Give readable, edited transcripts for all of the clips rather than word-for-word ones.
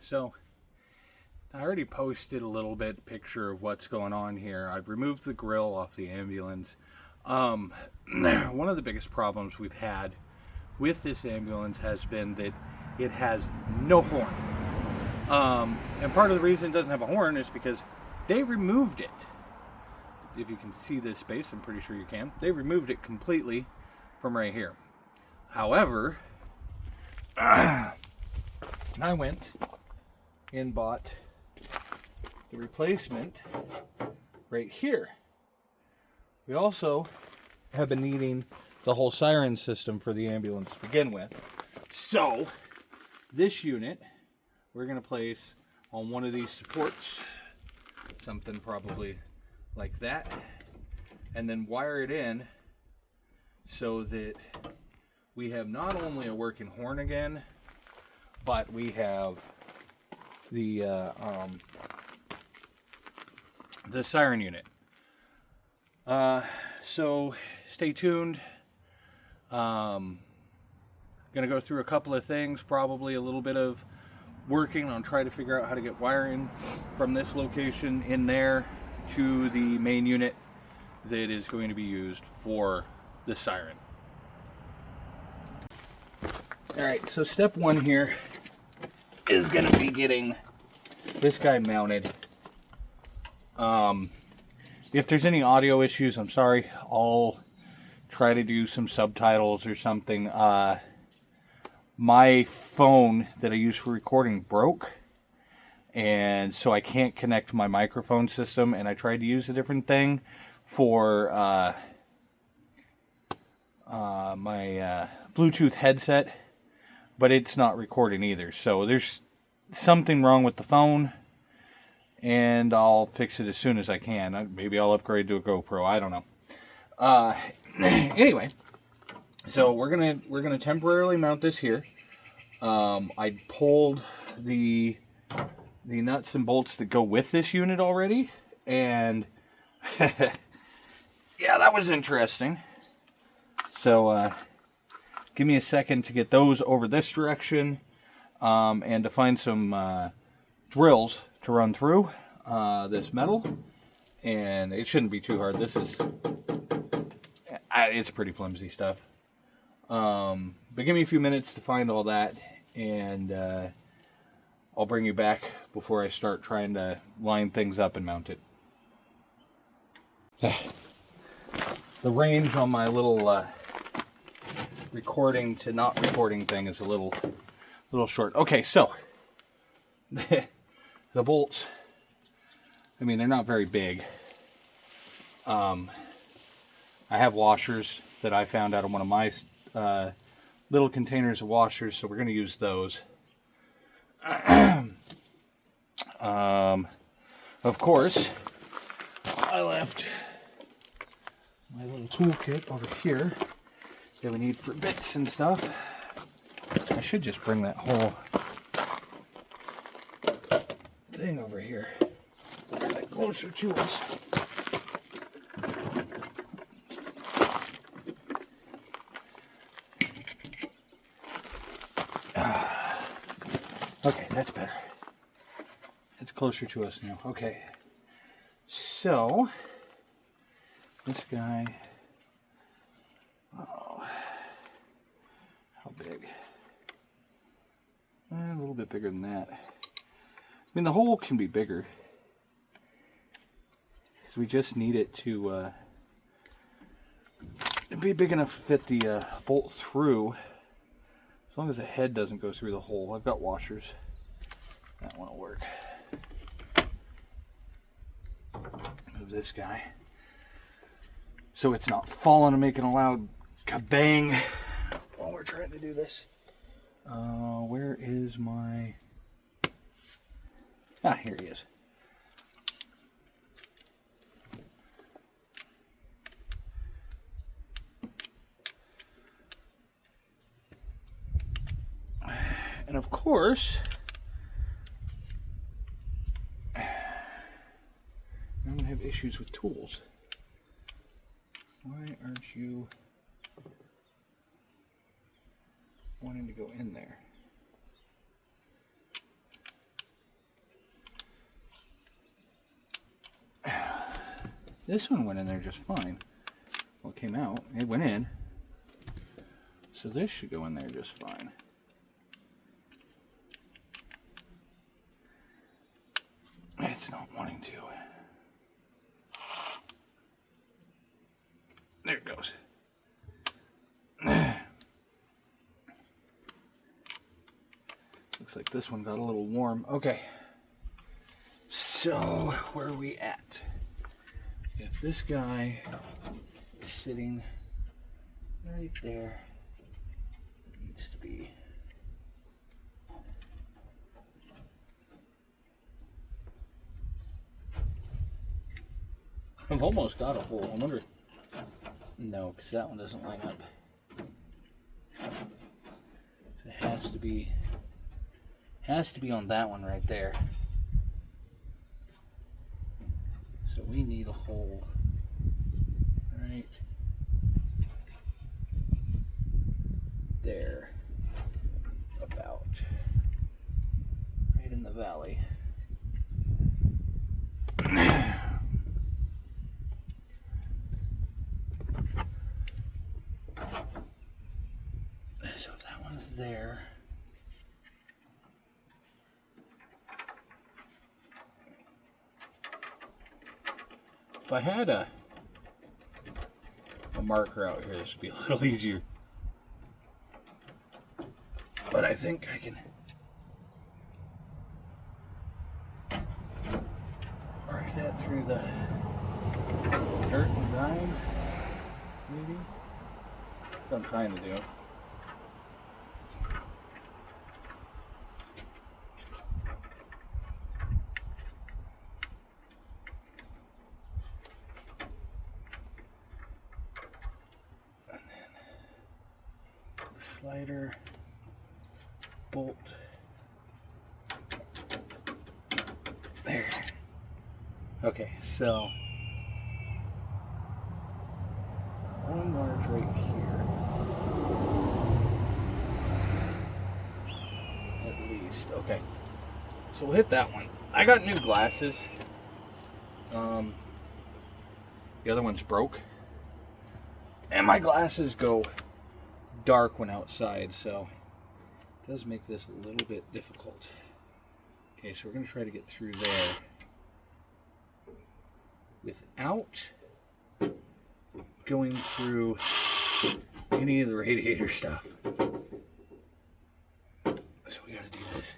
So I already posted a little bit picture of what's going on here. I've removed the grill off the ambulance. One of the biggest problems we've had with this ambulance has been that it has no horn. And part of the reason it doesn't have a horn is because they removed it. If you can see this space, I'm pretty sure you can. They removed it completely from right here. However, I went and bought the replacement right here. We also have been needing the whole Siren system for the ambulance to begin with. So, this unit we're going to place on one of these supports, something probably like that, and then wire it in so that we have not only a working horn again, but we have the Siren unit. So stay tuned. Gonna go through a couple of things, probably a little bit of working on trying to figure out how to get wiring from this location in there to the main unit that is going to be used for the Siren. Alright, so step one here is going to be getting this guy mounted. If there's any audio issues, I'm sorry. I'll try to do some subtitles or something. My phone that I use for recording broke, and so I can't connect my microphone system, and I tried to use a different thing for my Bluetooth headset, but it's not recording either. So there's something wrong with the phone, and I'll fix it as soon as I can. Maybe I'll upgrade to a GoPro. I don't know. Anyway, so we're gonna temporarily mount this here. I pulled the nuts and bolts that go with this unit already, and yeah, that was interesting. So give me a second to get those over this direction, and to find some drills to run through this metal. And it shouldn't be too hard. This is it's pretty flimsy stuff. But give me a few minutes to find all that, and I'll bring you back before I start trying to line things up and mount it. The range on my little recording to not recording thing is a little short. Okay, so the bolts, I mean, they're not very big. I have washers that I found out of one of my little containers of washers, so we're going to use those. Of course, I left my little toolkit over here that we need for bits and stuff. I should just bring that whole thing over here closer to us. Okay, that's better. It's closer to us now. Okay. So, this guy, oh, how big? A little bit bigger than that. I mean, the hole can be bigger, because we just need it to be big enough to fit the bolt through. As long as the head doesn't go through the hole. I've got washers. That one will work. Move this guy so it's not falling and making a loud kabang while we're trying to do this. Where is my... Ah, here he is. And of course, I'm going to have issues with tools. Why aren't you wanting to go in there? This one went in there just fine. Well, it came out. It went in. So this should go in there just fine. It's not wanting to. There it goes. Looks like this one got a little warm. Okay. So, where are we at? If this guy is sitting right there, it needs to be. I've almost got a hole. I wonder. No, because that one doesn't line up. So it has to be on that one right there. So we need a hole right there, about right in the valley. So if that one's there, if I had a marker out here, this would be a little easier. But I think I can mark that through the dirt and grime, maybe. That's what I'm trying to do. Slider, bolt, there. Okay, so one large right here, at least. Okay, so we'll hit that one. I got new glasses. The other one's broke, and my glasses go dark when outside, so it does make this a little bit difficult. Okay, so we're going to try to get through there without going through any of the radiator stuff. So we got to do this.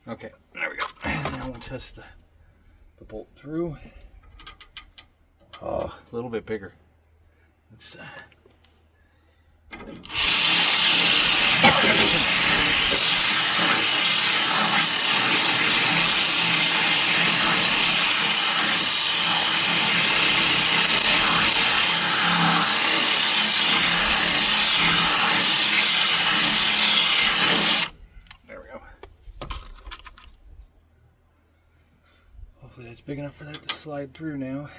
Okay, there we go. And now we'll test the bolt through. Oh, a little bit bigger. Let's, there we go. Hopefully that's big enough for that to slide through now.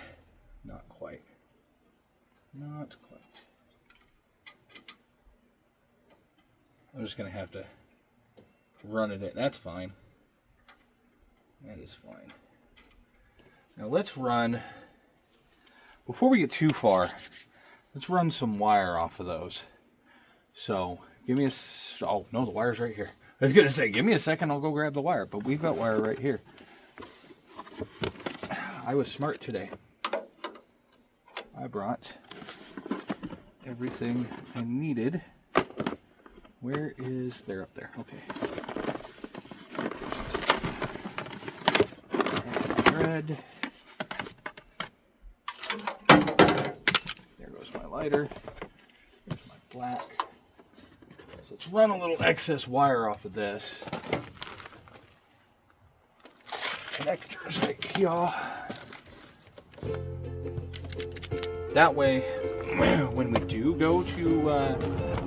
Not quite. Not quite. I'm just going to have to run it in. That's fine. That is fine. Now let's run, before we get too far, let's run some wire off of those. So, give me a, oh no, the wire's right here. I was going to say, give me a second, I'll go grab the wire, but we've got wire right here. I was smart today. I brought everything I needed. Where is, they're up there, okay. Red. There goes my lighter. There's my black. So let's run a little excess wire off of this. Connectors right here. That way, when we do go to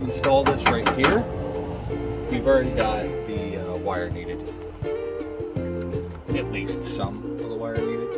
install this right here, we've already got the wire needed. At least some of the wire needed.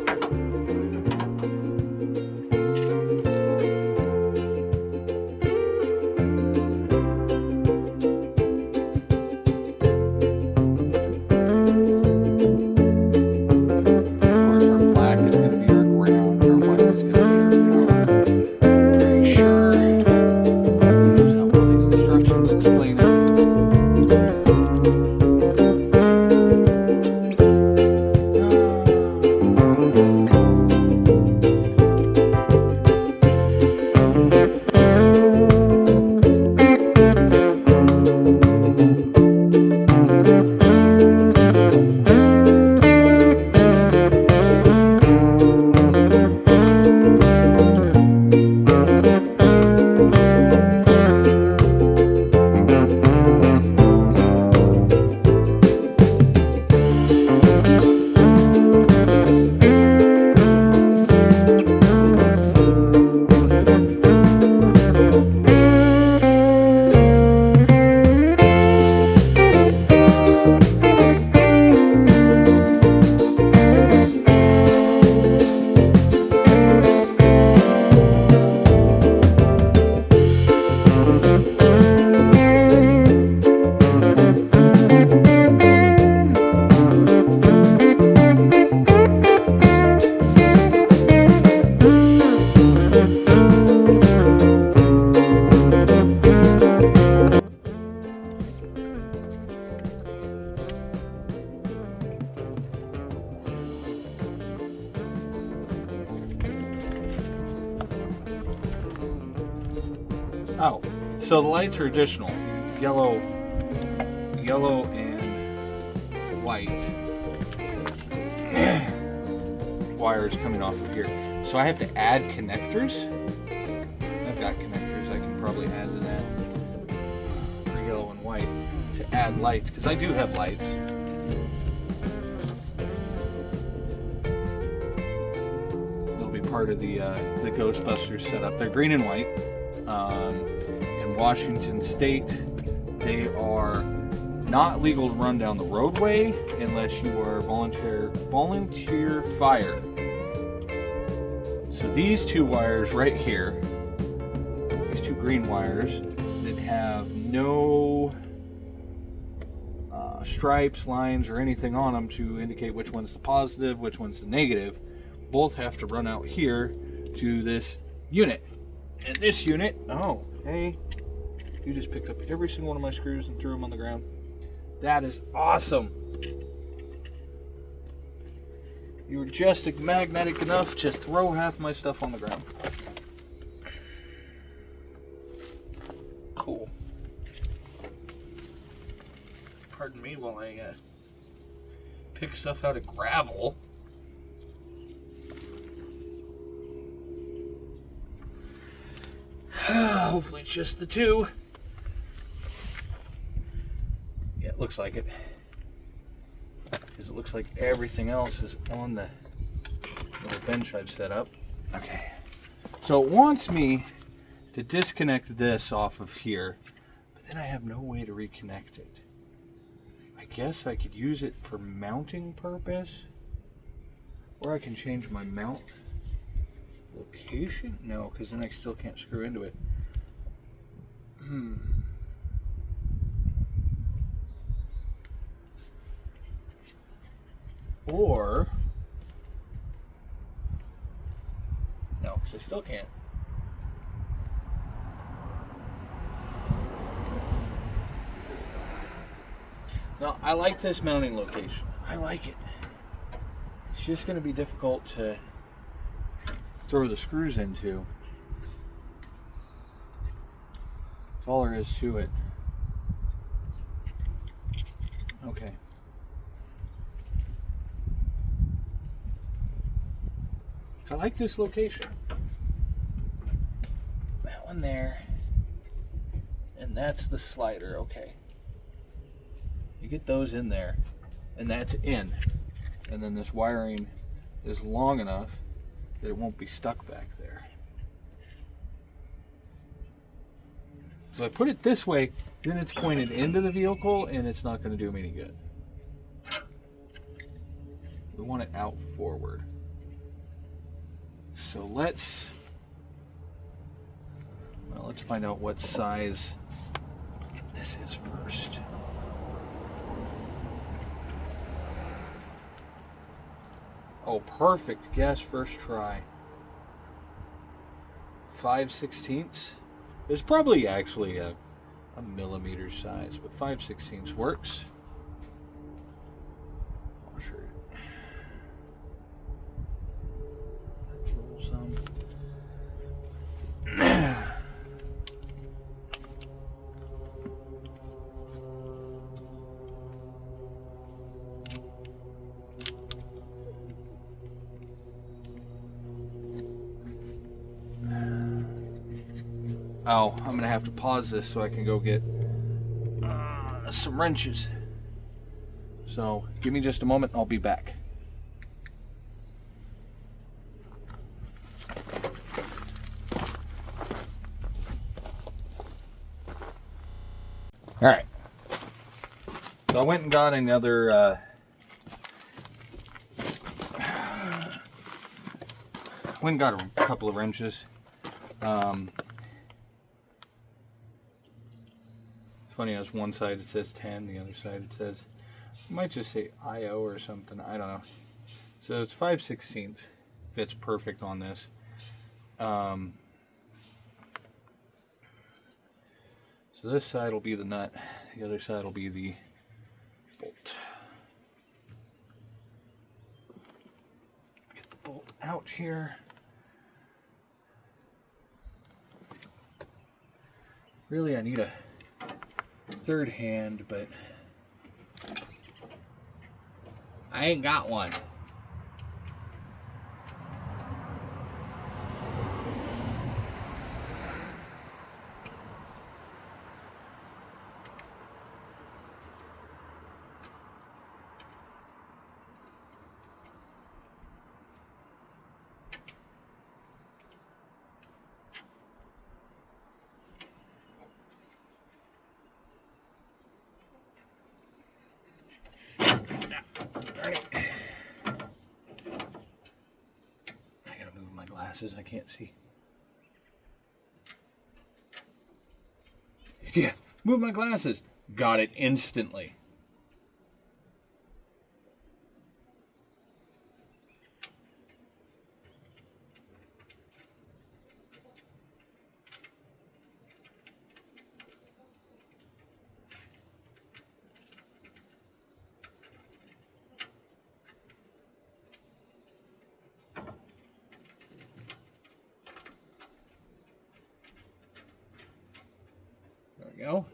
Oh, so the lights are additional. Yellow and white wires coming off of here. So I have to add connectors. I've got connectors I can probably add to that for yellow and white to add lights, because I do have lights. They'll be part of the Ghostbusters setup. They're green and white. In Washington State, they are not legal to run down the roadway unless you are volunteer fire. So these two wires right here, these two green wires that have no stripes, lines, or anything on them to indicate which one's the positive, which one's the negative, both have to run out here to this unit. And this unit, oh, hey, you just picked up every single one of my screws and threw them on the ground. That is awesome. You were just magnetic enough to throw half my stuff on the ground. Cool. Pardon me while I pick stuff out of gravel. Hopefully it's just the two. Yeah, it looks like it. Because it looks like everything else is on the little bench I've set up. Okay. So it wants me to disconnect this off of here, but then I have no way to reconnect it. I guess I could use it for mounting purpose, or I can change my mount location. No, because then I still can't screw into it. Or no, because I still can't. No, I like this mounting location. I like it. It's just going to be difficult to throw the screws into. That's all there is to it. Okay. So I like this location. That one there. And that's the slider. Okay. You get those in there. And that's in. And then this wiring is long enough that it won't be stuck back there. So I put it this way, then it's pointed into the vehicle and it's not going to do me any good. We want it out forward. So let's find out what size this is first. Oh, perfect. Guess first try. 5/16. It's probably actually a millimeter size, but 5/16 works. Washer it. Roll some. Oh, I'm going to have to pause this so I can go get some wrenches. So, give me just a moment, I'll be back. Alright. So I went and got another went and got a couple of wrenches. Funny, on one side it says 10, the other side it says, it might just say IO or something, I don't know. So it's 5/16, fits perfect on this. So this side will be the nut, the other side will be the bolt. Get the bolt out here. Really, I need a third hand, but I ain't got one. I can't see. Yeah, move my glasses. Got it instantly. There we go.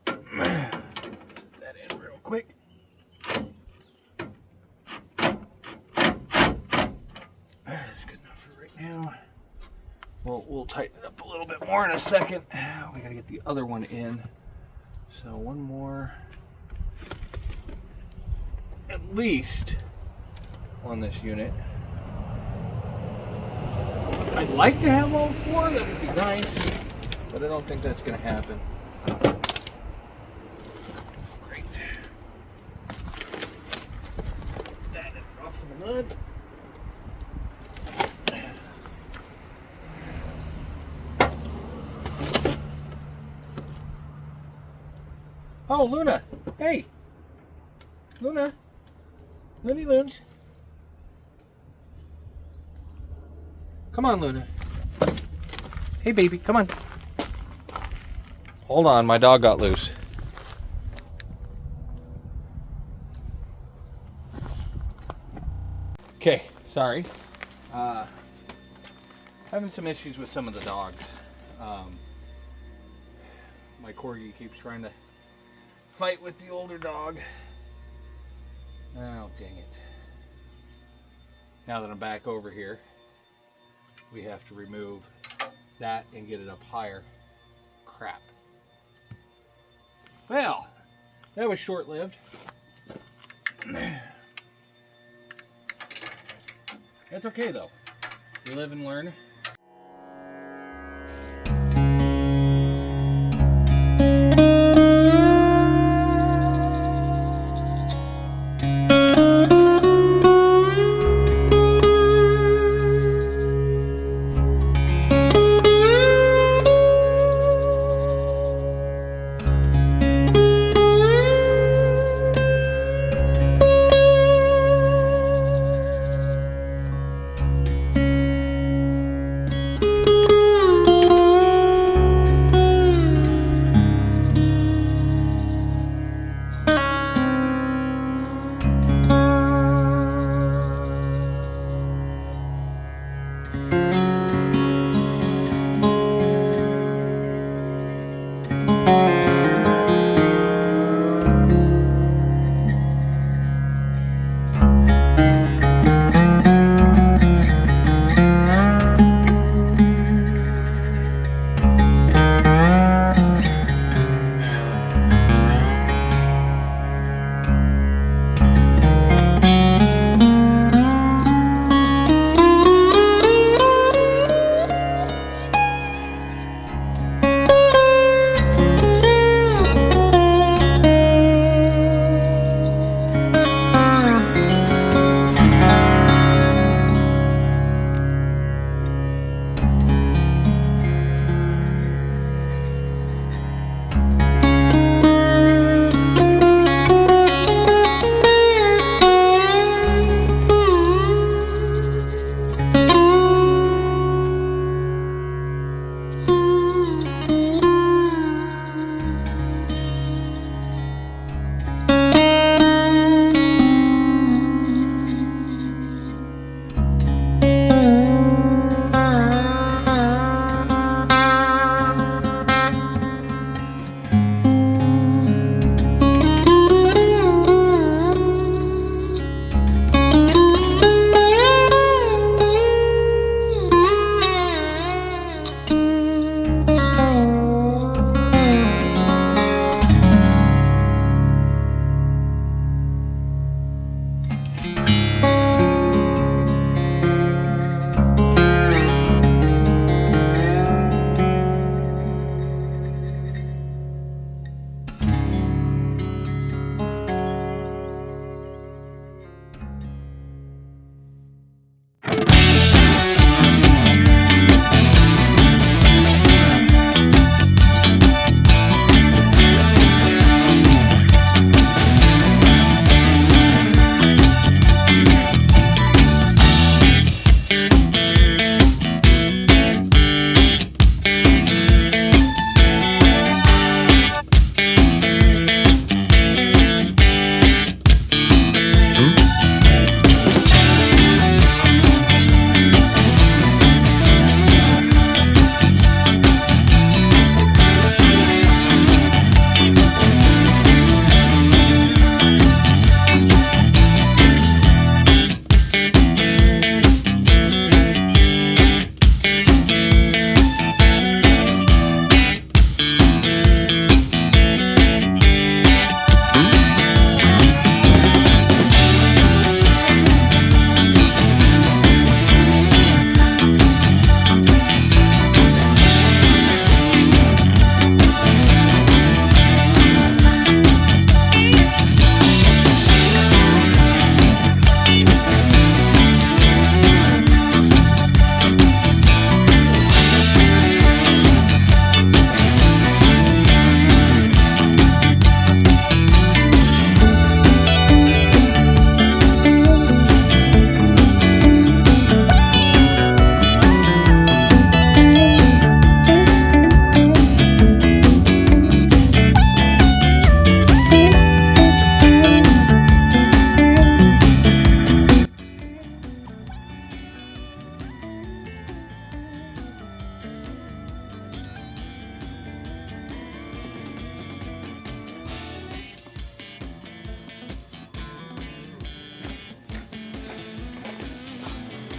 Put that in real quick. That's good enough for right now. We'll tighten it up a little bit more in a second. We gotta get the other one in. So one more. At least on this unit. I'd like to have all four, that would be nice, but I don't think that's going to happen. Great. That is off in the mud. Oh, Luna! Hey! Luna! Looney Loons. Come on, Luna. Hey, baby, come on. Hold on, my dog got loose. Okay, sorry. Having some issues with some of the dogs. My corgi keeps trying to fight with the older dog. Oh, dang it. Now that I'm back over here, we have to remove that and get it up higher. Crap. Well, that was short-lived. That's okay, though. We live and learn.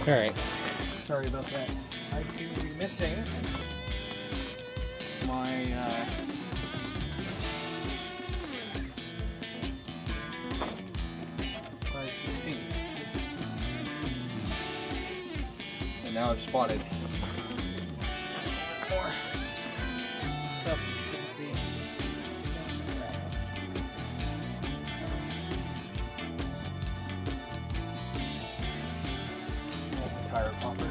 Alright, sorry about that. I seem to be missing my 5/16. And now I've spotted more stuff that shouldn't be. That's a tire popper.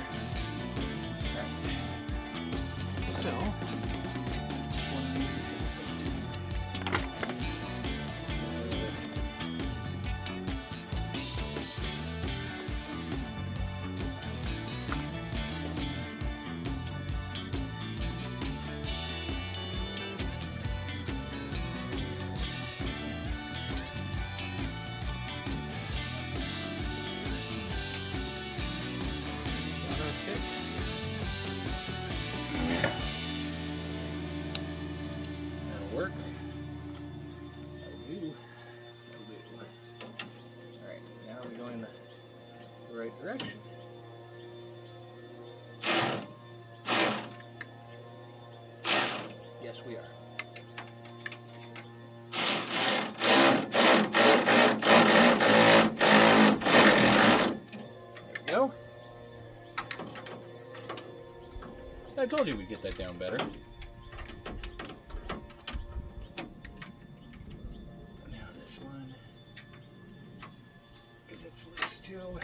Right. So, one of these work. That'll do. Alright, now we're going the right direction. Yes, we are. There we go. I told you we'd get that down better. It's loose too.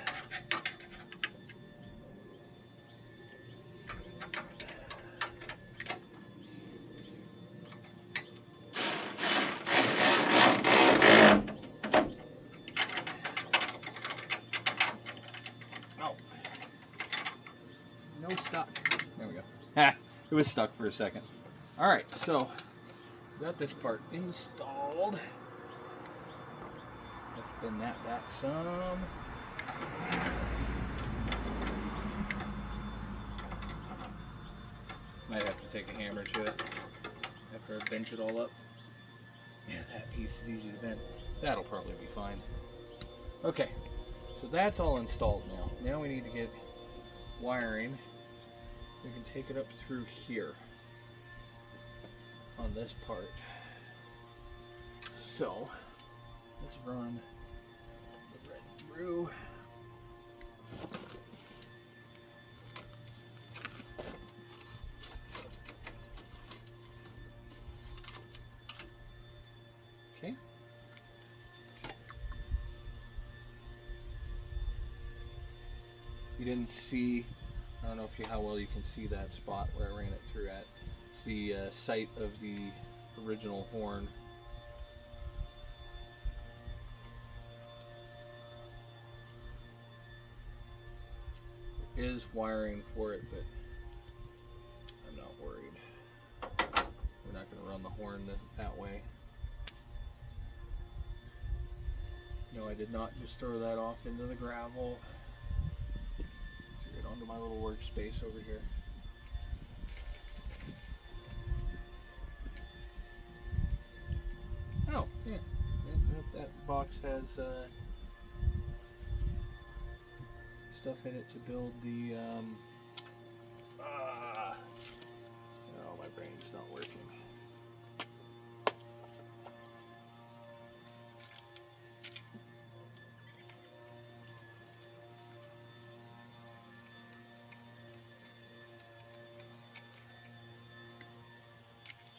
Oh. No stuck. There we go. Ha! It was stuck for a second. Alright, so we got this part installed. Let's bend that back some. Might have to take a hammer to it after I bent it all up. Yeah, that piece is easy to bend. That'll probably be fine. Okay, so that's all installed now. Now we need to get wiring. We can take it up through here on this part. So let's run the red through. Okay. You didn't see, I don't know if how well you can see that spot where I ran it through at. It's the site of the original horn. There is wiring for it, but I'm not worried. We're not going to run the horn that way. No, I did not just throw that off into the gravel. Threw it onto my little workspace over here. Oh, yeah. That box has stuff in it to build the oh, my brain's not working.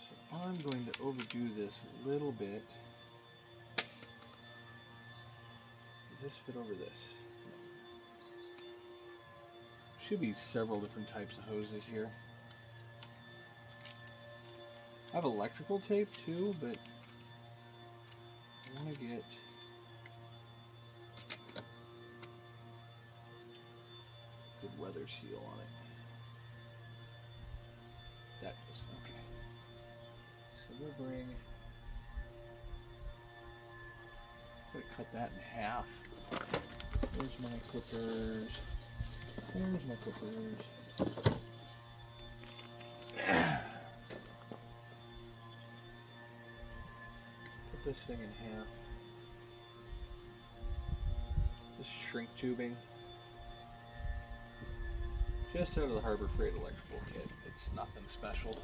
So I'm going to overdo this a little bit. Does this fit over this? Should be several different types of hoses here. I have electrical tape too, but I want to get good weather seal on it. That is okay. So we'll bring. I'm gonna cut that in half. There's my clippers. There's my clippers. Put this thing in half. This shrink tubing. Just out of the Harbor Freight electrical kit. It's nothing special.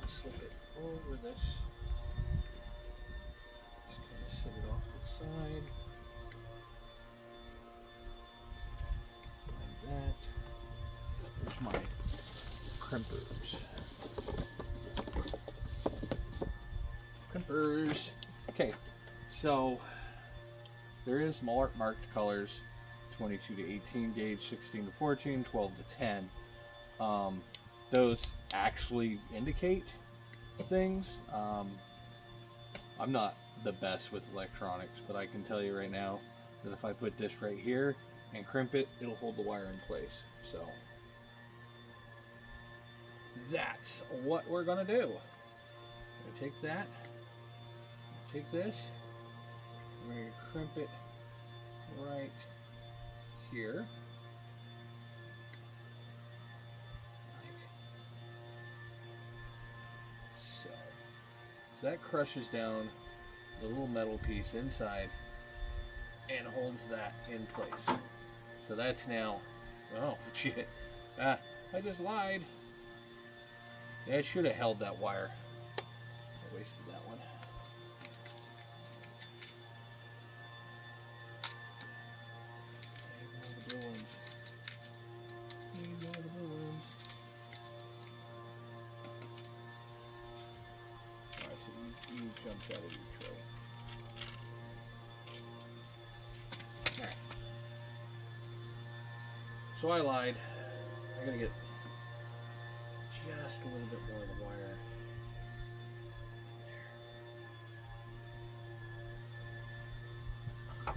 Slip it over this. Just kind of set it off to the side. Like that. There's my crimpers. Crimpers. Okay, so there is marked colors: 22 to 18 gauge, 16 to 14, 12 to 10. Those actually indicate things. I'm not the best with electronics, but I can tell you right now that if I put this right here and crimp it, it'll hold the wire in place. So that's what we're gonna do. I'm gonna take that, take this, we're gonna crimp it right here. That crushes down the little metal piece inside and holds that in place. So that's now, oh shit, I just lied. Yeah, I should have held that wire. I wasted that one. Need more of the blue ones. Need more of the blue ones. You jumped out of your tray. Alright. So I lied. I gotta get just a little bit more of the wire in there.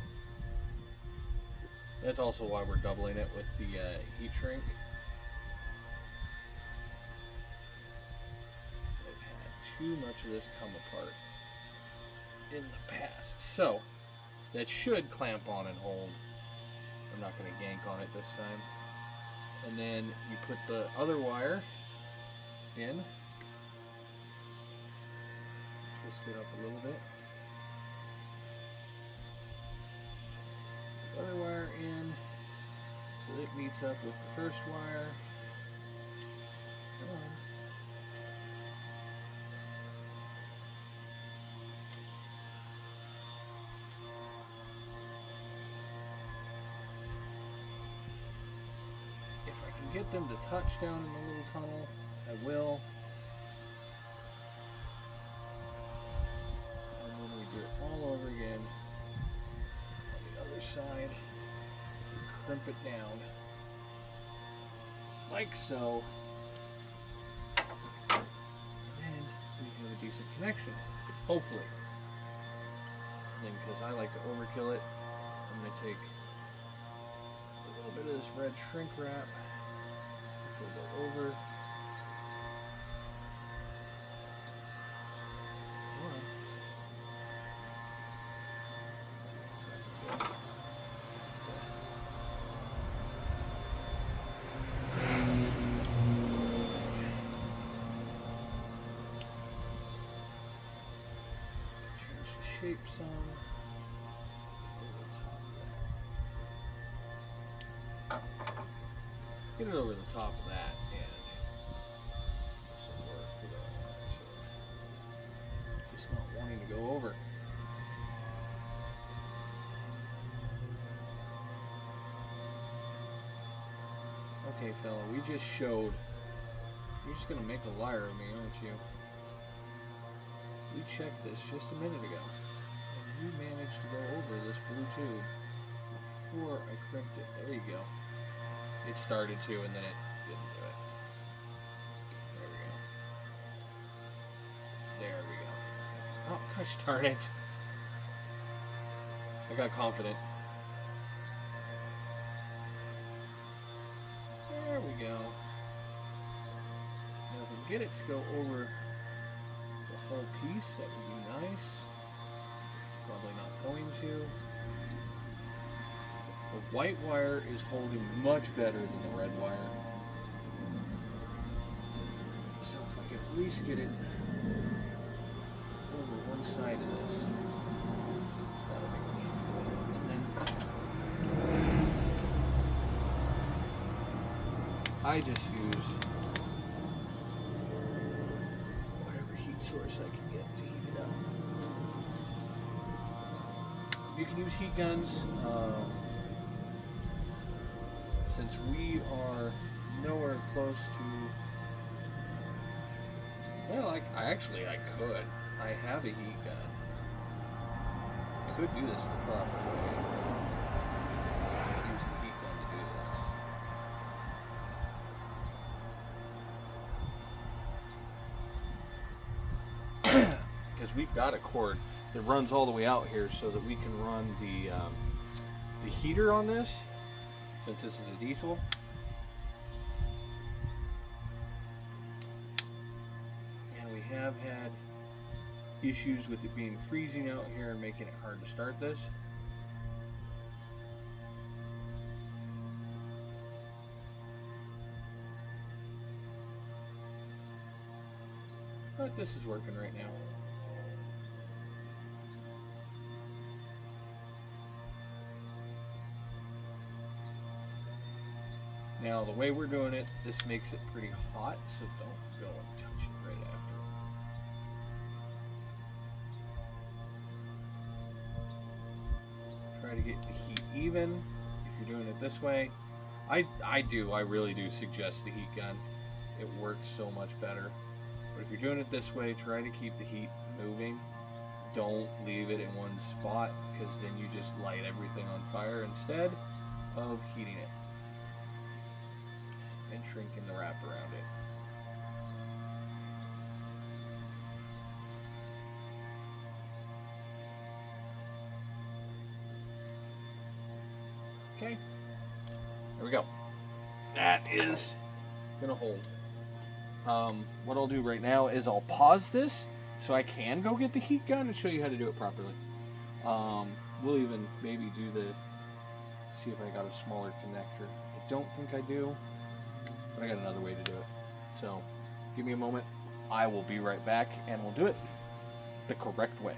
That's also why we're doubling it with the heat shrink. Too much of this come apart in the past. So that should clamp on and hold. I'm not going to yank on it this time. And then you put the other wire in. Twist it up a little bit. The other wire in so it meets up with the first wire. Come on. If I can get them to touch down in the little tunnel, I will. And then we do it all over again on the other side. Crimp it down like so. And then we have a decent connection, hopefully. And then, because I like to overkill it, I'm going to take a little bit of this red shrink wrap, which will go over. Change the shape some. Get it over the top of that and some work for that one too. It's just not wanting to go over. Okay, fella, we just showed. You're just gonna make a liar of me, aren't you? We checked this just a minute ago, and you managed to go over this blue tube before I crimped it. There you go. It started to, and then it didn't do it. There we go. There we go. Oh, gosh darn it. I got confident. There we go. Now if we get it to go over the whole piece, that would be nice. It's probably not going to. The white wire is holding much better than the red wire. So if I could at least get it over one side of this, that'll make me happy. And then I just use whatever heat source I can get to heat it up. You can use heat guns. Since we are nowhere close to, well, I could. I have a heat gun. I could do this the proper way. Use the heat gun to do this. Because we've got a cord that runs all the way out here so that we can run the heater on this, since this is a diesel. And we have had issues with it being freezing out here and making it hard to start this. But this is working right now. Now the way we're doing it, this makes it pretty hot, so don't go and touch it right after. Try to get the heat even if you're doing it this way. I really do suggest the heat gun. It works so much better. But if you're doing it this way, try to keep the heat moving. Don't leave it in one spot, because then you just light everything on fire instead of heating it and shrinking the wrap around it. Okay, there we go. That is gonna hold. What I'll do right now is I'll pause this so I can go get the heat gun and show you how to do it properly. We'll even maybe see if I got a smaller connector. I don't think I do, but I got another way to do it. So give me a moment. I will be right back and we'll do it the correct way.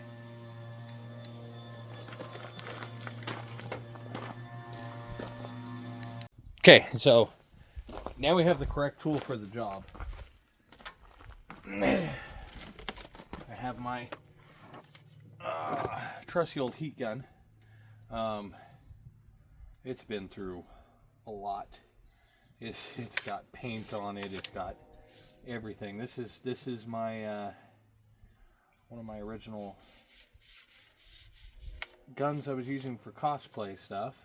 Okay, so now we have the correct tool for the job. I have my trusty old heat gun. It's been through a lot. It's got paint on it. It's got everything. This is my one of my original guns I was using for cosplay stuff.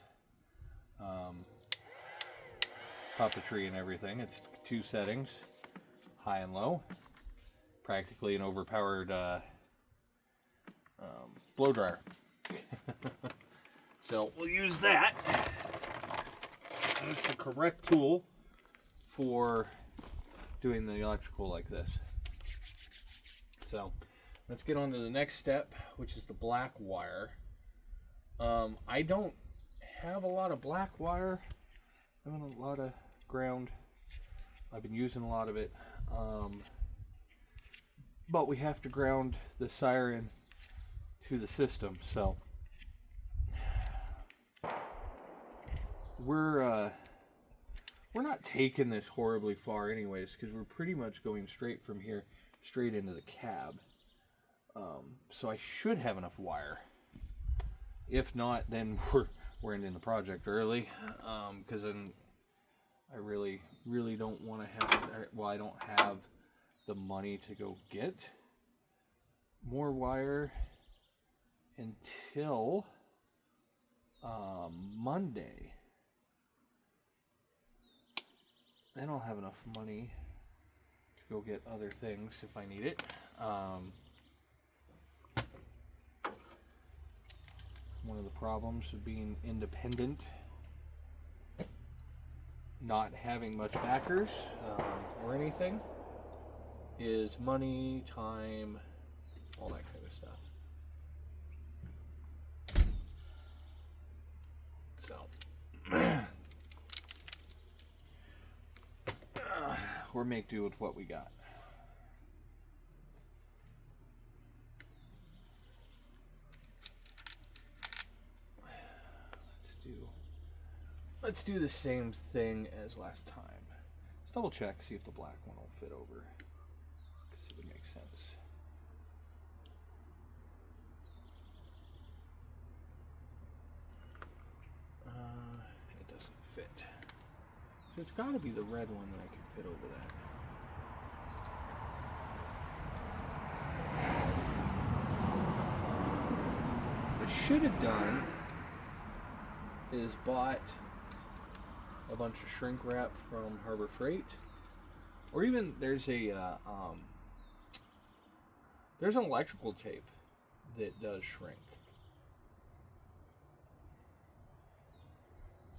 Puppetry and everything. It's 2 settings, high and low. Practically an overpowered blow dryer. So we'll use that. It's the correct tool for doing the electrical like this. So let's get on to the next step, which is the black wire. I don't have a lot of black wire. I have a lot of ground. I've been using a lot of it. But we have to ground the Siren to the system, so we're not taking this horribly far anyways, because we're pretty much going straight from here straight into the cab. So I should have enough wire. If not, then we're ending the project early, because then I really don't want to have, well, I don't have the money to go get more wire until Monday. Then I'll have enough money to go get other things if I need it. One of the problems of being independent, not having much backers or anything, is money, time, all that kind of stuff. So we'll make do with what we got. Let's do the same thing as last time. double check, see if the black one will fit over, because it would make sense. It doesn't fit. So it's got to be the red one that I can fit over that. What I should have done is bought a bunch of shrink wrap from Harbor Freight, or even there's an electrical tape that does shrink.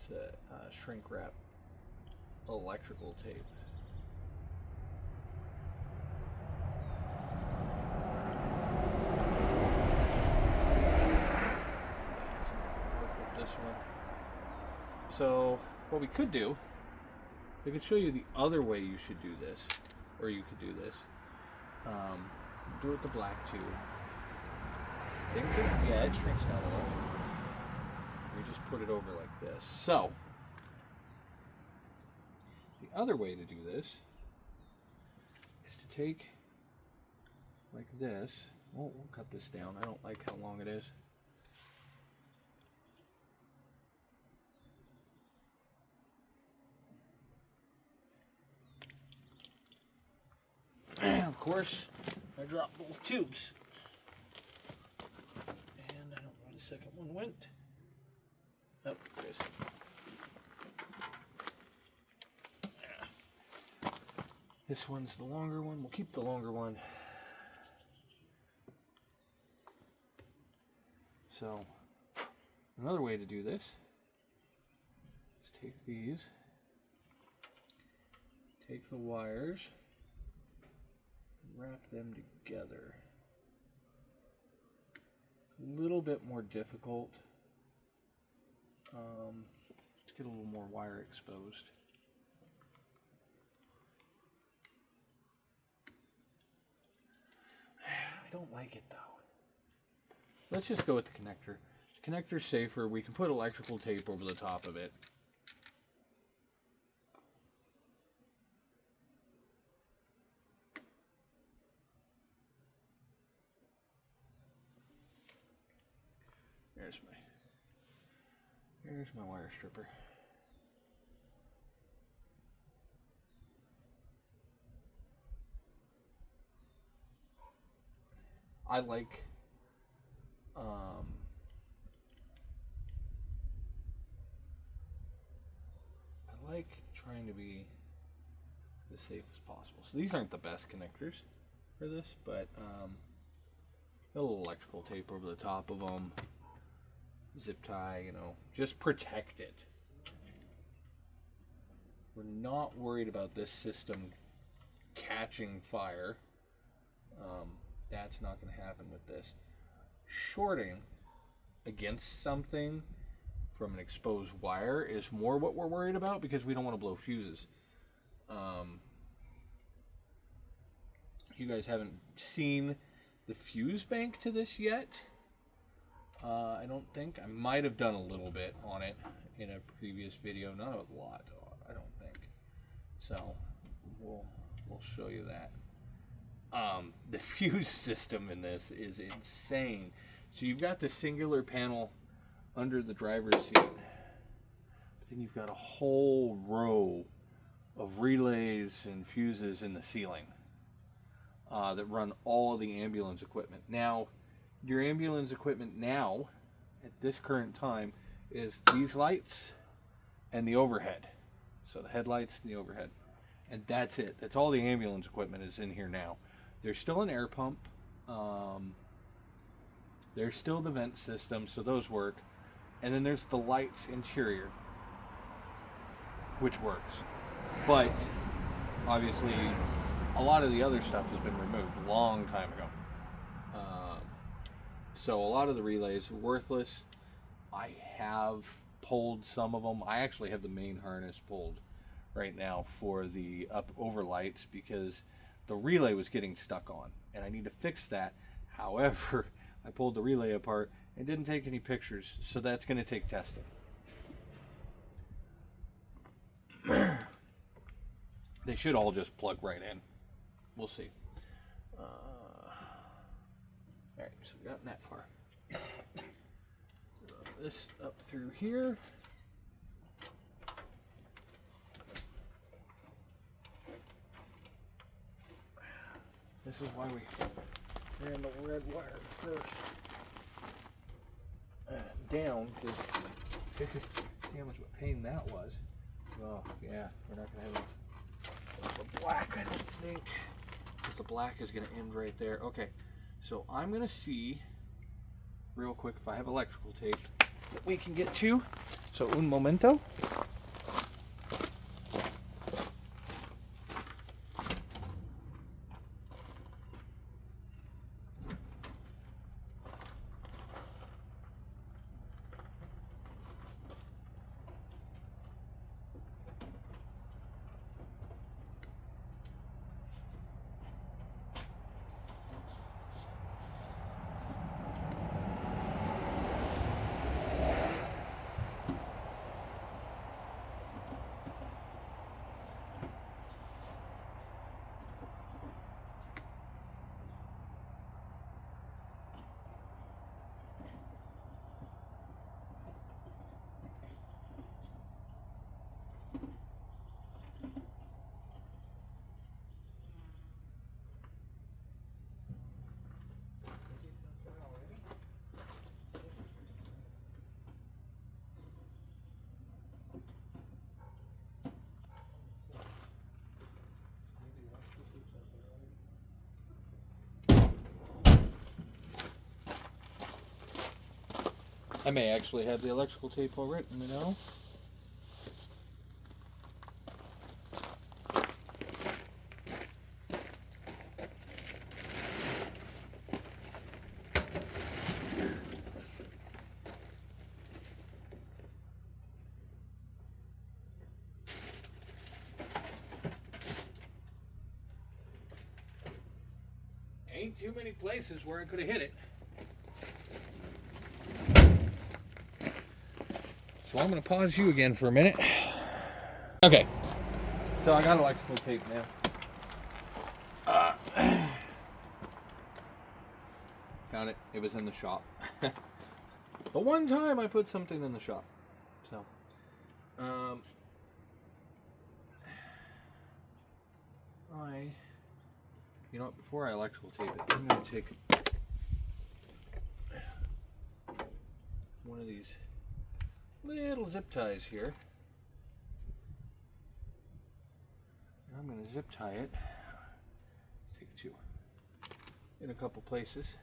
It's a shrink wrap electrical tape. It's not gonna work with this one. So what we could do, I could show you the other way you should do this, or you could do this. Do it the black tube. I think yeah, it shrinks down enough. We just put it over like this. So the other way to do this is to take like this. We'll cut this down. I don't like how long it is. And of course, I dropped both tubes. And I don't know where the second one went. Oh, there it is. Yeah. This one's the longer one. We'll keep the longer one. So, another way to do this is take these, take the wires, wrap them together. It's a little bit more difficult. Let's get a little more wire exposed. I don't like it though. Let's just go with the connector. The connector's safer. We can put electrical tape over the top of it. Here's my wire stripper. I like trying to be as safe as possible. So these aren't the best connectors for this, but a little electrical tape over the top of them. Zip tie, you know, just protect it. We're not worried about this system catching fire. That's not going to happen with this. Shorting against something from an exposed wire is more what we're worried about, because we don't want to blow fuses. You guys haven't seen the fuse bank to this yet. I don't think. I might have done a little bit on it in a previous video, not a lot, I don't think. So we'll show you that. The fuse system in this is insane. So you've got the singular panel under the driver's seat, but then you've got a whole row of relays and fuses in the ceiling that run all of the ambulance equipment. Now, your ambulance equipment now, at this current time, is these lights and the overhead. So the headlights and the overhead. And that's it. That's all the ambulance equipment is in here now. There's still an air pump. There's still the vent system, so those work. And then there's the lights interior, which works. But, obviously, a lot of the other stuff has been removed a long time ago. So a lot of the relays are worthless. I have pulled some of them. I actually have the main harness pulled right now for the over lights, because the relay was getting stuck on and I need to fix that. However, I pulled the relay apart and didn't take any pictures, so that's going to take testing. they should all just plug right in. We'll see. All right, so we've gotten that far. This up through here. This is why we ran the red wire first down, because see how much of a pain that was. Oh yeah, we're not gonna have the black, I don't think, because the black is gonna end right there. Okay, so I'm gonna see real quick if I have electrical tape that we can get to. So un momento. I may actually have the electrical tape already, you know? Ain't too many places where I could have hit it. So I'm going to pause you again for a minute. Okay, so I got electrical tape now. Found it. It was in the shop. The one time I put something in the shop. So, you know what, before I electrical tape it, I'm going to take one of these little zip ties here. And I'm going to zip tie it. Let's take two in a couple places.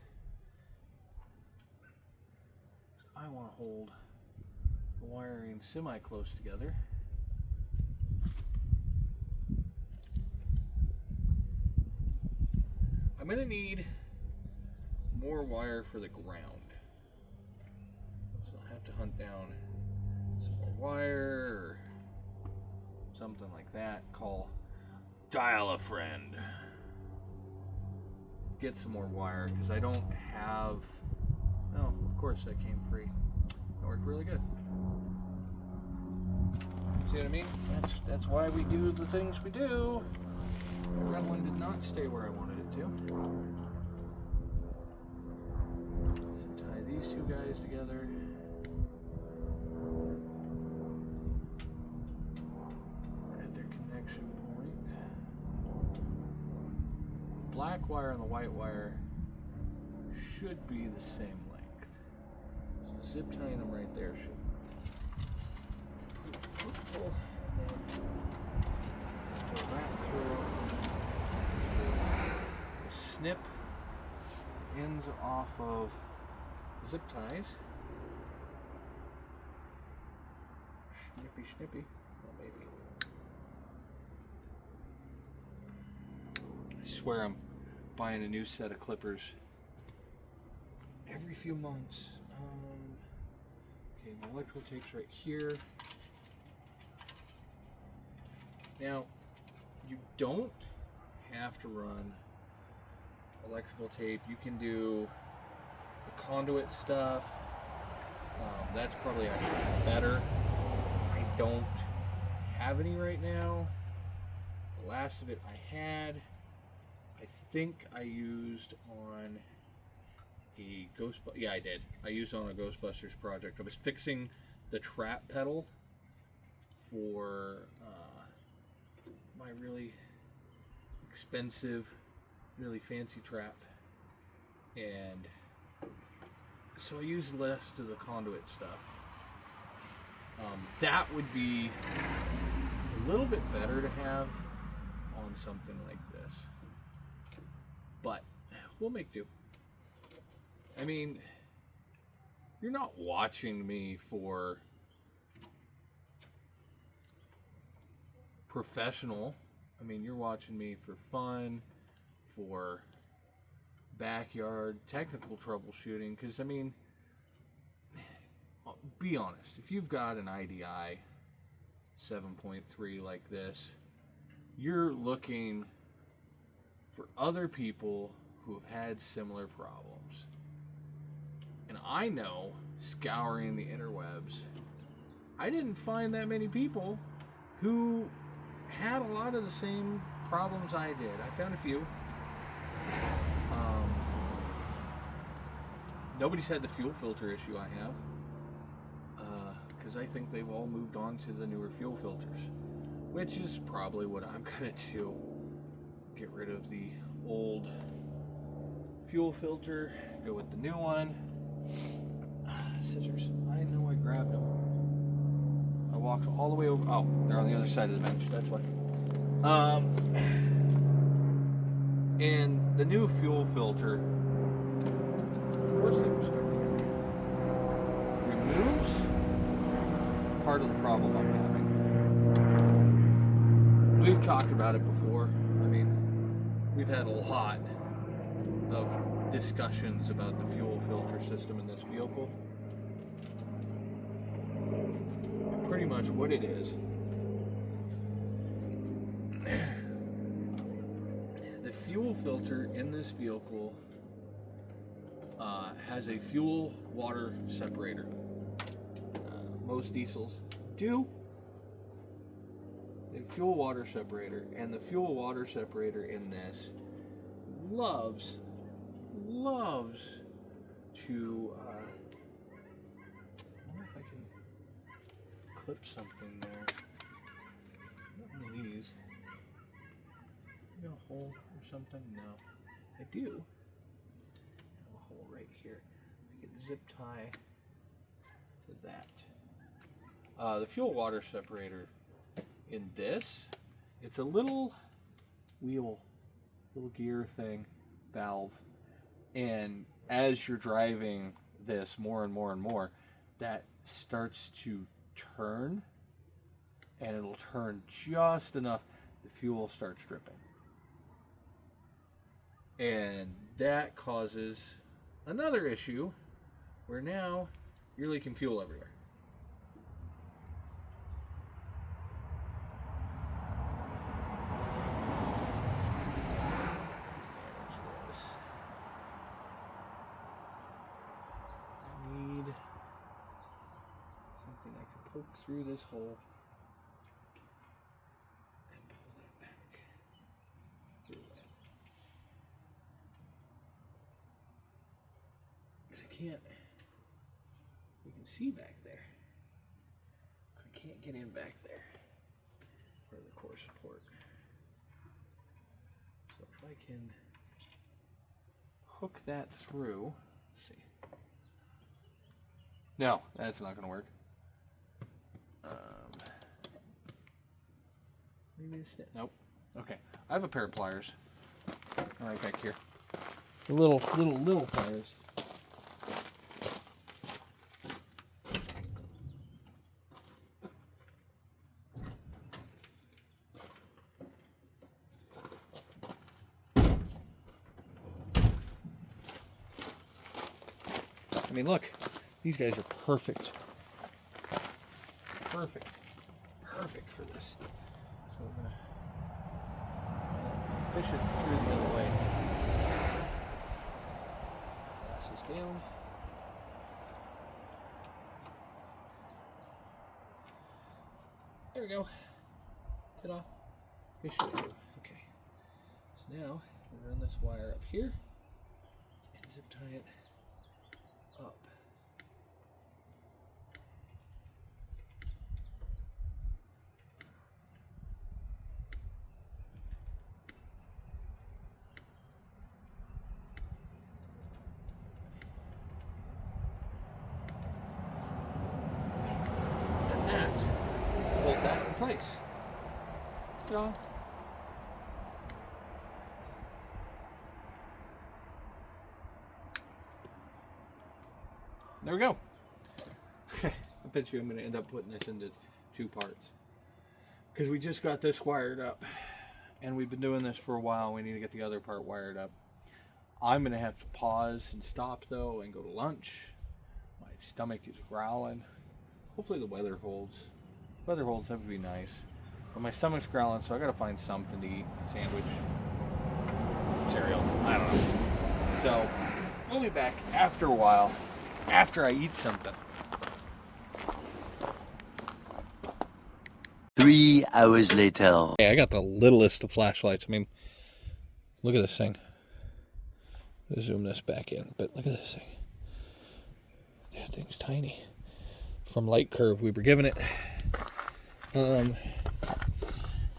I want to hold the wiring semi-close together. I'm going to need more wire for the ground. So I'll have to hunt down some more wire or something like that. Dial a friend. Get some more wire because I don't have. Oh, of course that came free. That worked really good. See what I mean? That's why we do the things we do. That one did not stay where I wanted it to. So tie these two guys together. At their connection point. The black wire and the white wire should be the same length. So zip tying them right there should be fruitful. And then go that through. Snip ends off of zip ties. Snippy. Well, maybe. I swear I'm buying a new set of clippers every few months. Okay, my electrical tape's right here. Now, you don't have to run electrical tape. You can do the conduit stuff. That's probably actually better. I don't have any right now. The last of it I had, I think I used on a yeah, I did. I used on a Ghostbusters project. I was fixing the trap pedal for my really expensive, really fancy trap, and so I used less of the conduit stuff. That would be a little bit better to have on something like this, but we'll make do. I mean, you're not watching me for professional. I mean, you're watching me for fun, for backyard technical troubleshooting, because I mean, be honest, if you've got an IDI 7.3 like this, you're looking for other people who have had similar problems. And I know, scouring the interwebs, I didn't find that many people who had a lot of the same problems I did. I found a few. Nobody's had the fuel filter issue I have, because I think they've all moved on to the newer fuel filters, which is probably what I'm gonna do. Get rid of the old fuel filter, go with the new one. Scissors. I know I grabbed them. I walked all the way over. Oh, they're on the other side of the bench. That's why. And the new fuel filter, of course they were stuck together, removes part of the problem I'm having. We've talked about it before. I mean, we've had a lot of discussions about the fuel filter system in this vehicle. And pretty much what it is, the fuel filter in this vehicle has a fuel water separator. Most diesels do. The fuel water separator, and the fuel water separator in this loves to I wonder if I can clip something there. Not one of these. You got a hole or something? No. I do have a hole right here. I can zip tie to that. The fuel water separator in this, it's a little wheel, little gear thing, valve, and as you're driving this more and more and more, that starts to turn, and it'll turn just enough the fuel starts dripping, and that causes another issue where now you're leaking fuel everywhere. Poke through this hole and pull that back through it. Because I can't, you can see back there. I can't get in back there for the core support. So if I can hook that through, let's see. No, that's not going to work. Maybe it's, nope. Okay, I have a pair of pliers. All right, back here. The little pliers. I mean, look, these guys are perfect. Perfect for this. So we're gonna fish it through the other way. Pass this down. There we go. Ta-da. Officially do. Okay. So now we run this wire up here and zip tie it up. And that holds that in place. So, there we go. I bet you I'm going to end up putting this into 2 parts. Because we just got this wired up. And we've been doing this for a while. We need to get the other part wired up. I'm going to have to pause and stop though and go to lunch. My stomach is growling. Hopefully the weather holds. If the weather holds, that would be nice. But my stomach's growling, so I got to find something to eat. Sandwich. Cereal. I don't know. So we'll be back after a while. After I eat something. 3 hours later. Hey, I got the littlest of flashlights. I mean, look at this thing. Let's zoom this back in, but look at this thing. That thing's tiny. From Light Curve, we were given it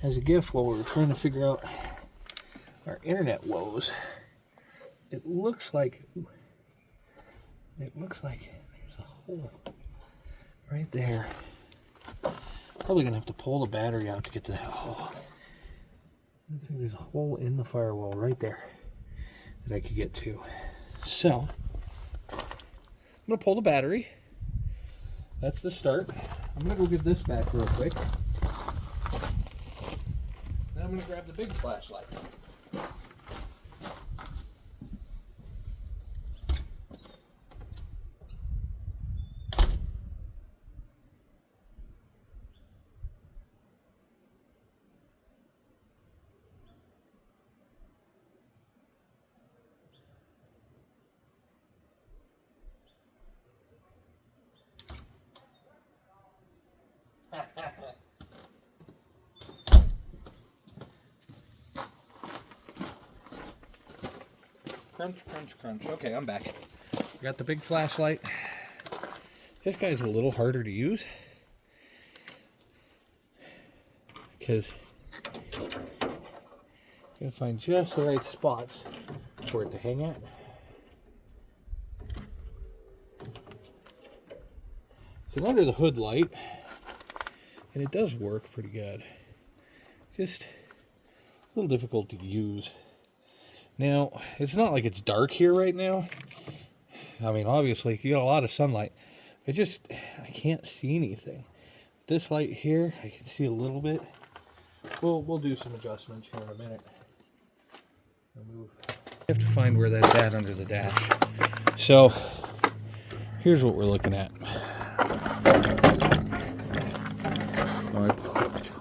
as a gift while we were trying to figure out our internet woes. It looks like there's a hole right there. Probably gonna have to pull the battery out to get to that hole. I think there's a hole in the firewall right there that I could get to. So I'm gonna pull the battery. That's the start. I'm gonna go get this back real quick. Then I'm gonna grab the big flashlight. Crunch, crunch, crunch. Okay, I'm back. Got the big flashlight. This guy's a little harder to use because you gotta find just the right spots for it to hang at. It's an under the hood light, and it does work pretty good. Just a little difficult to use. Now, it's not like it's dark here right now. I mean, obviously, you got a lot of sunlight. I can't see anything. This light here, I can see a little bit. We'll do some adjustments here in a minute. Remove. I have to find where that's at under the dash. So, here's what we're looking at.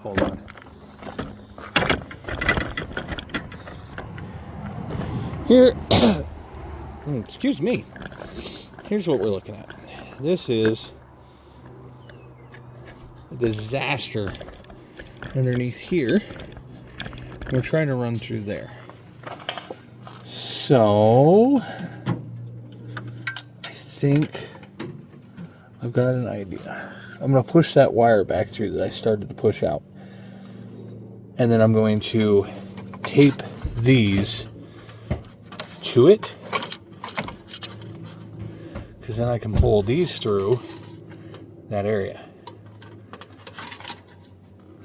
Hold on. Here, excuse me. Here's what we're looking at. This is a disaster underneath here. We're trying to run through there. So, I think I've got an idea. I'm going to push that wire back through that I started to push out. And then I'm going to tape these to it, because then I can pull these through that area.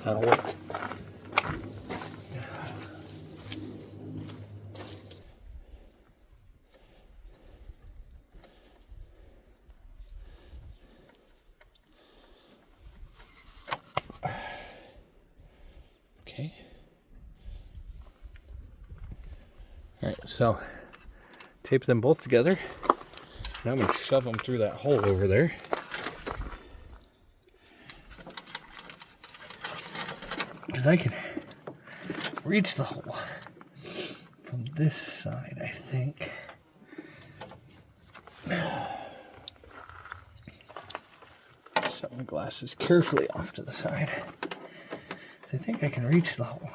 That'll work. Okay. All right, so tape them both together. Now I'm going to shove them through that hole over there. Because I can reach the hole from this side, I think. Set my glasses carefully off to the side. I think I can reach the hole.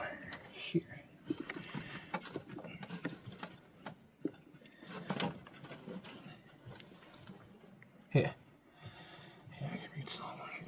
Here. Here, I can reach the whole here.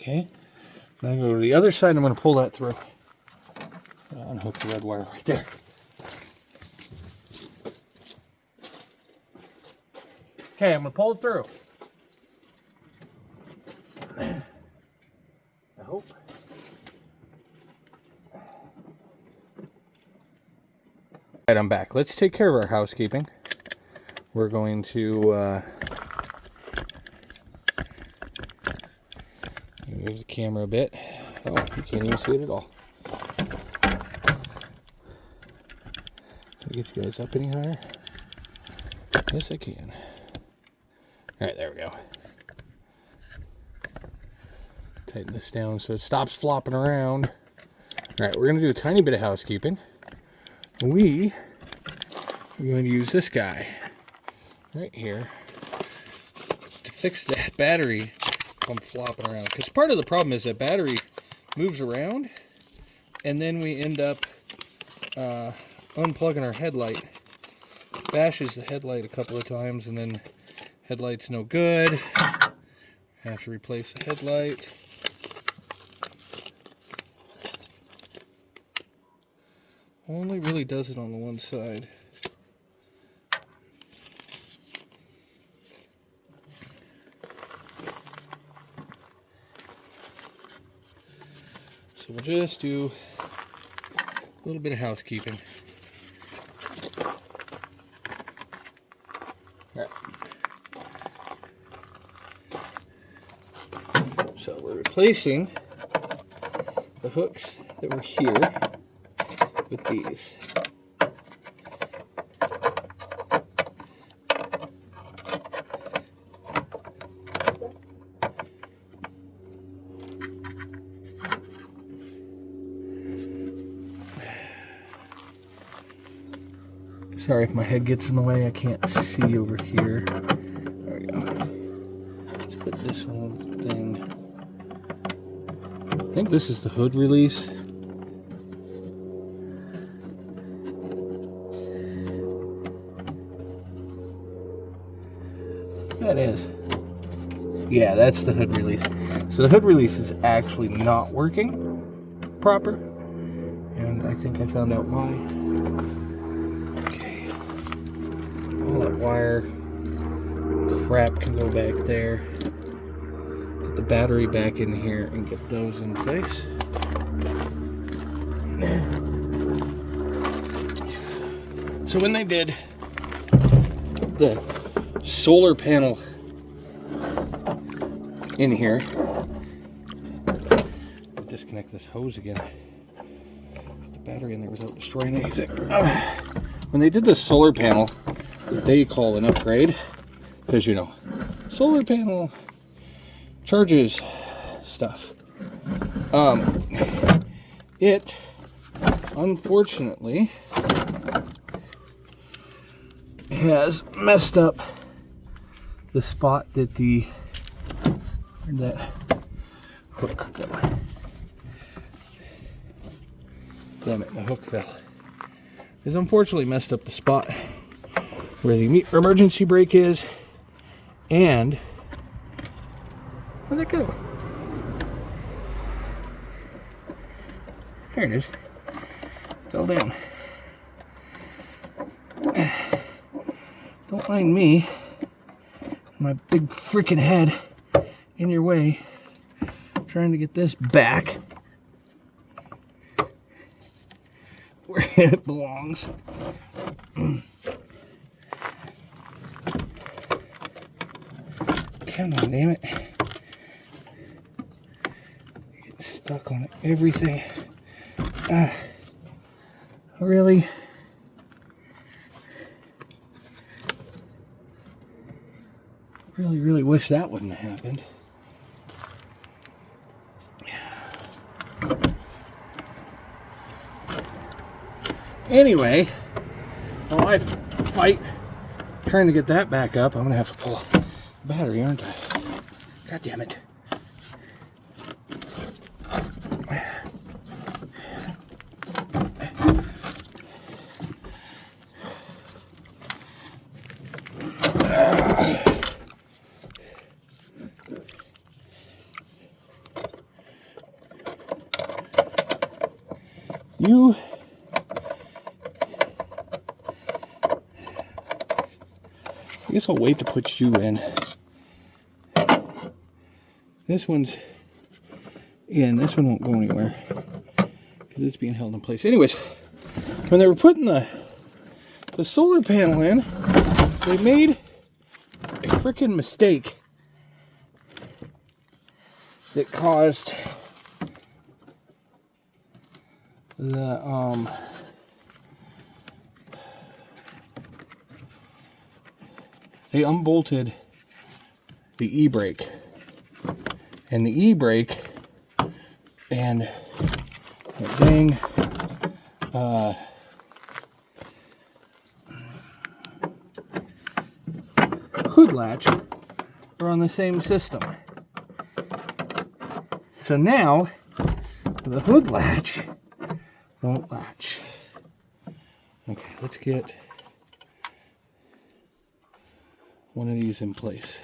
Okay, now go to the other side. I'm going to pull that through. Unhook the red wire right there. Okay, I'm going to pull it through. I hope. Alright, I'm back. Let's take care of our housekeeping. We're going to move the camera a bit. Oh, you can't even see it at all. Can I get you guys up any higher? Yes, I can. Alright, there we go. Tighten this down so it stops flopping around. Alright, we're going to do a tiny bit of housekeeping. We are going to use this guy right here to fix that battery from flopping around. Because part of the problem is that battery moves around and then we end up unplugging our headlight. Bashes the headlight a couple of times and then headlight's no good. Have to replace the headlight. Only really does it on the one side. So we'll just do a little bit of housekeeping. All right. So we're replacing the hooks that were here with these. Sorry if my head gets in the way, I can't see over here. There we go. Let's put this whole thing. I think this is the hood release. That is. Yeah, that's the hood release. So the hood release is actually not working proper. And I think I found out why. Okay. All that wire crap can go back there. Get the battery back in here and get those in place. So when they did the solar panel in here, I'll disconnect this hose again. Put the battery in there without destroying anything. When they did the solar panel, they call an upgrade, because you know, solar panel charges stuff. It unfortunately has messed up the spot that where'd that hook go? Damn it, my hook fell. It's unfortunately messed up the spot where the emergency brake is, and where'd that go? There it is. Fell down. Don't mind me, my big freaking head in your way, trying to get this back where it belongs. Come on, damn it. Get stuck on everything. Really? Really wish that wouldn't have happened. Anyway, while I fight trying to get that back up, I'm gonna have to pull the battery, aren't I? God damn it. I guess I'll wait to put you in. This one's in. This one won't go anywhere because it's being held in place. Anyways, when they were putting the solar panel in, they made a freaking mistake that caused the they unbolted the e-brake, and the e-brake and that dang hood latch are on the same system. So now the hood latch won't latch. Okay, let's get one of these in place.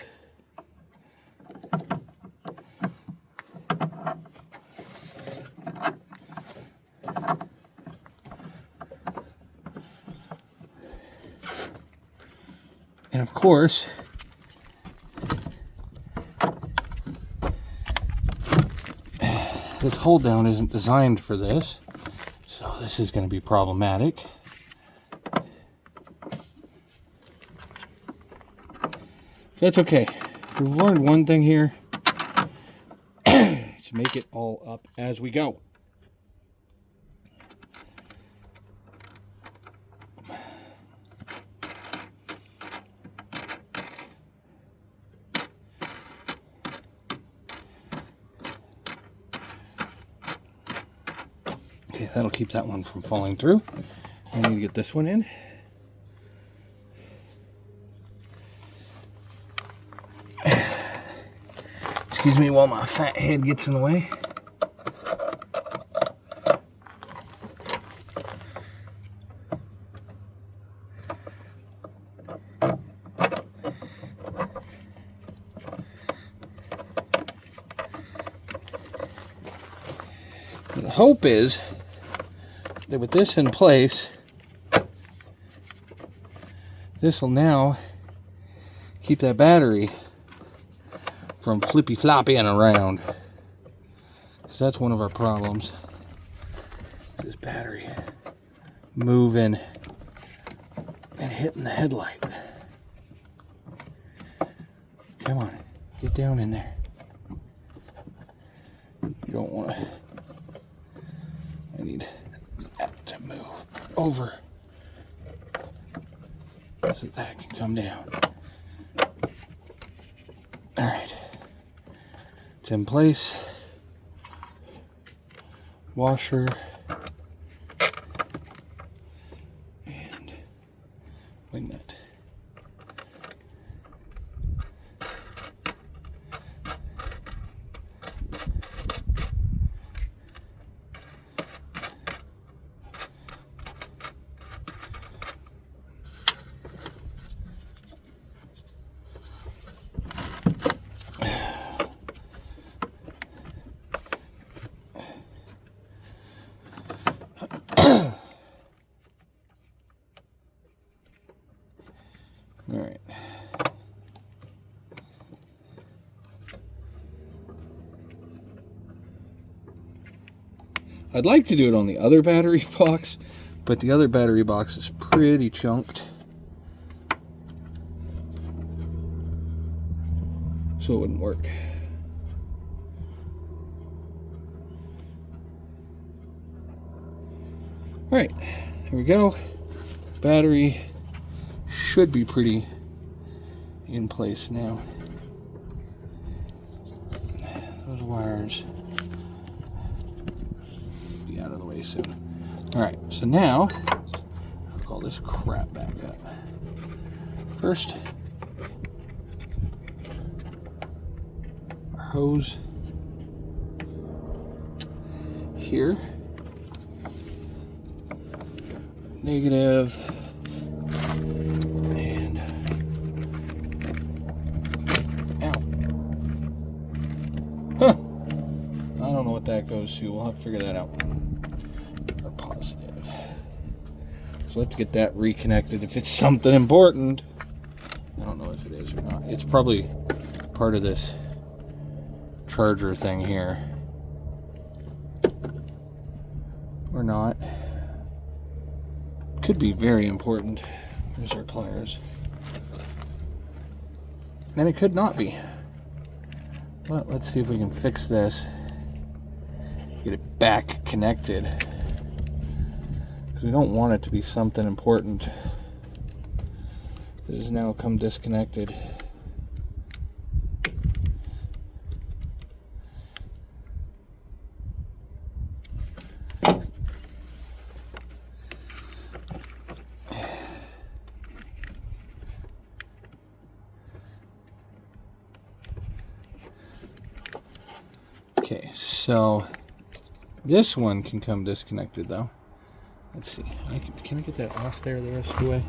And of course, this hold down isn't designed for this, so this is going to be problematic. That's okay. We've learned one thing here. To make it all up as we go. Okay, that'll keep that one from falling through. I need to get this one in. Excuse me while my fat head gets in the way. The hope is that with this in place, this will now keep that battery from flippy-flopping around, because that's one of our problems. This battery moving and hitting the headlight. Come on, get down in there. You don't want to. I need that to move over so that can come down. All right. It's in place. Washer and wing nut. All right. I'd like to do it on the other battery box, but the other battery box is pretty chunked, so it wouldn't work. All right, here we go. Battery should be pretty in place now. those wires be out of the way soon. Alright, so now hook all this crap back up. First, our hose here, negative, and out. Huh. I don't know what that goes to. We'll have to figure that out. Or positive. So let's get that reconnected if it's something important. I don't know if it is or not. It's probably part of this charger thing here. Or not. Could be very important. There's our pliers. And it could not be. But let's see if we can fix this. Get it back connected. Because we don't want it to be something important that has now come disconnected. Okay, so this one can come disconnected though. Let's see. Can I get that off there the rest of the way?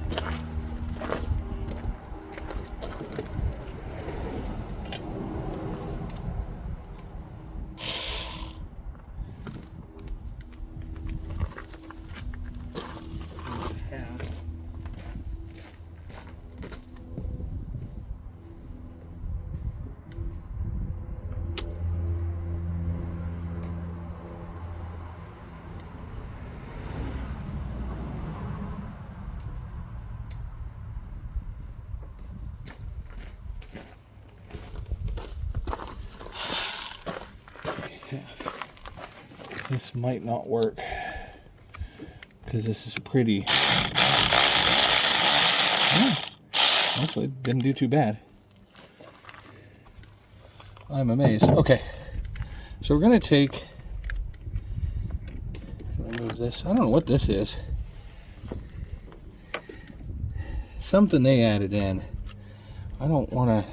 This might not work because this is pretty. Actually, it didn't do too bad. I'm amazed. Okay, so we're gonna take. Remove this. I don't know what this is. Something they added in. I don't want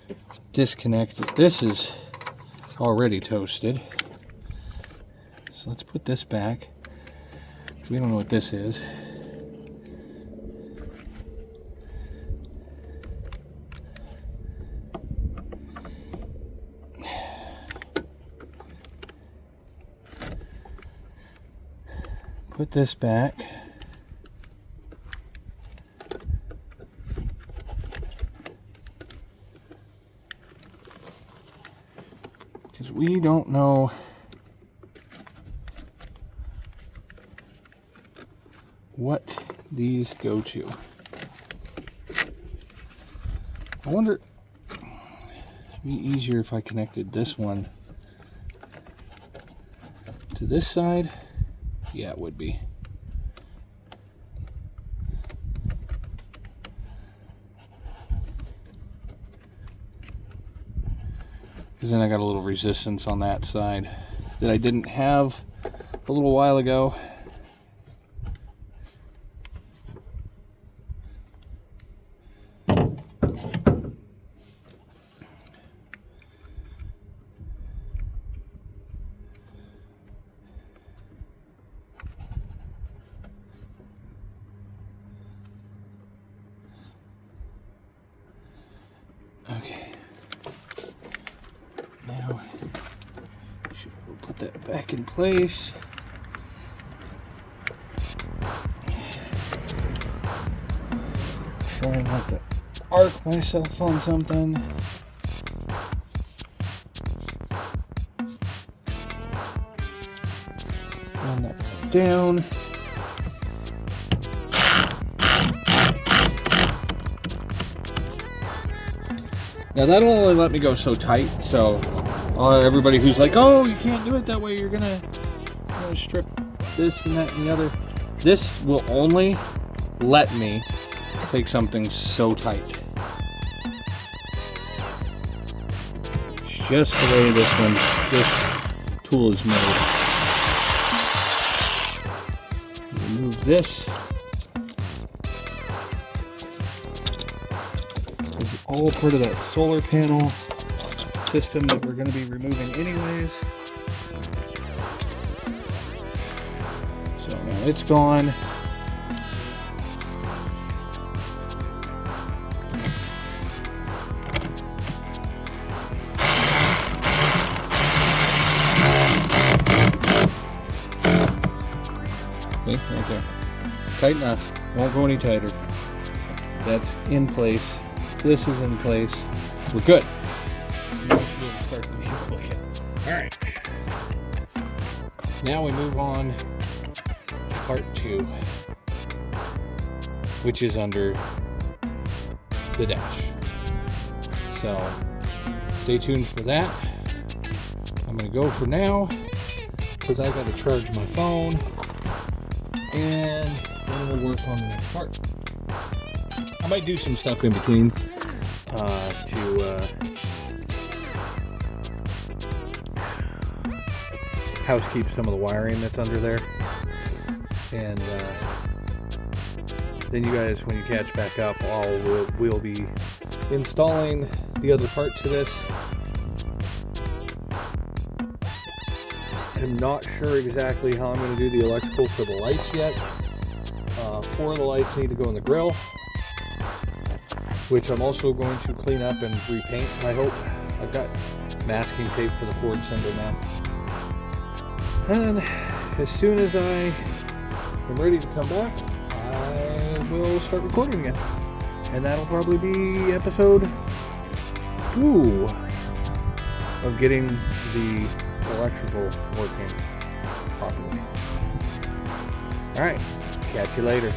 to disconnect it. This is already toasted. So let's put this back, because we don't know what this is. Put this back. Because we don't know what these go to. I wonder, it'd be easier if I connected this one to this side. Yeah, it would be. Because then I got a little resistance on that side that I didn't have a little while ago. Okay. Now, we'll put that back in place. Trying not to arc myself on something. Run that down. Now that'll only let me go so tight, so everybody who's like, oh, you can't do it that way, you're gonna strip this and that and the other. This will only let me take something so tight. just the way this tool is made. Remove this. This is all part of that solar panel system that we're going to be removing anyways. So now it's gone. Okay, right there. Tight enough. Won't go any tighter. That's in place. This is in place. We're good. Now we should be able to start the vehicle again. Alright. Now we move on to part 2, which is under the dash. So stay tuned for that. I'm going to go for now because I got to charge my phone. And then we'll work on the next part. I might do some stuff in between to housekeep some of the wiring that's under there. And then you guys, when you catch back up, we'll be installing the other parts to this. I'm not sure exactly how I'm going to do the electrical for the lights yet. 4 of the lights need to go in the grill, which I'm also going to clean up and repaint, I hope. I've got masking tape for the Ford symbol now. And as soon as I am ready to come back, I will start recording again. And that'll probably be episode 2 of getting the electrical working properly. Alright, catch you later.